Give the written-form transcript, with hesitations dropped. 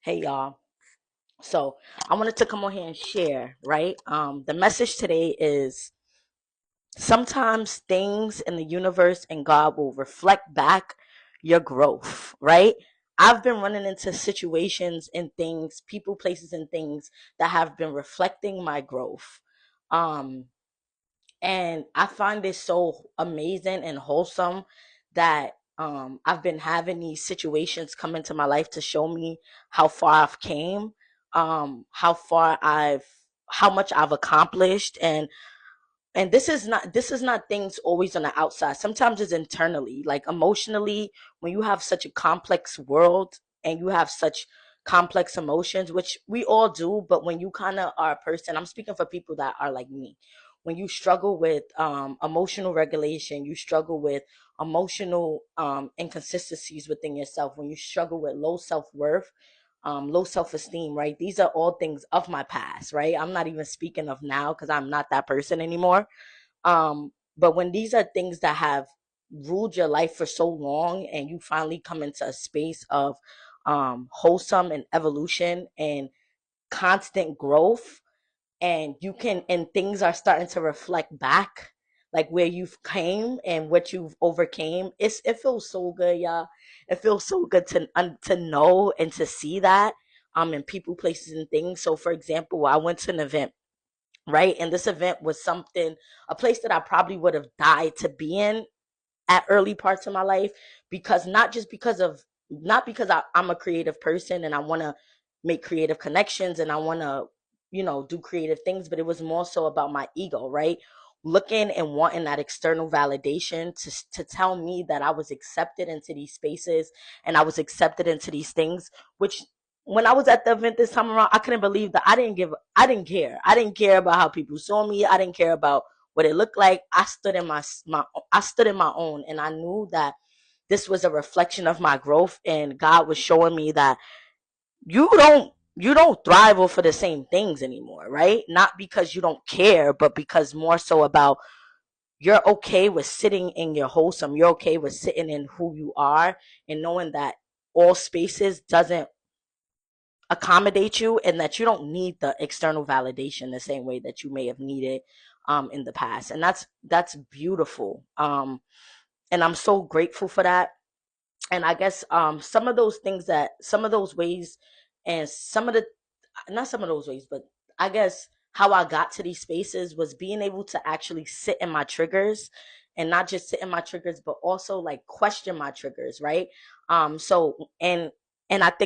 Hey y'all. So I wanted to come on here and share, right? The message today is sometimes things in the universe and God will reflect back your growth, right? I've been running into situations and things, people, places, and things that have been reflecting my growth. Um, and I find this so amazing and wholesome that I've been having these situations come into my life to show me how far I've came, how far how much I've accomplished, and this is not things always on the outside. Sometimes it's internally, like emotionally. When you have such a complex world and you have such complex emotions, which we all do, but when you kind of are a person, I'm speaking for people that are like me, when you struggle with emotional regulation, you struggle with emotional inconsistencies within yourself, when you struggle with low self-worth, low self-esteem, right? These are all things of my past, right? I'm not even speaking of now because I'm not that person anymore. But when these are things that have ruled your life for so long and you finally come into a space of wholesome and evolution and constant growth, and things are starting to reflect back like where you've came and what you've overcame, it feels so good, y'all. It feels so good to know and to see that in people, places, and things. So for example, I went to an event, right? And this event was something, a place that I probably would have died to be in at early parts of my life, because not because I'm a creative person and I want to make creative connections and I want to, do creative things, but it was more so about my ego, right? Looking and wanting that external validation to tell me that I was accepted into these spaces and I was accepted into these things, which when I was at the event this time around, I couldn't believe that I didn't care. I didn't care about how people saw me. I didn't care about what it looked like. I stood in my own, and I knew that this was a reflection of my growth, and God was showing me that you don't thrive over the same things anymore, right? Not because you don't care, but because more so about you're okay with sitting in your wholesome, you're okay with sitting in who you are, and knowing that all spaces doesn't accommodate you, and that you don't need the external validation the same way that you may have needed in the past. And that's beautiful. And I'm so grateful for that. And I guess some of those ways, and some of the not some of those ways, but I guess how I got to these spaces was being able to actually sit in my triggers, and not just sit in my triggers, but also like question my triggers, right? So and I think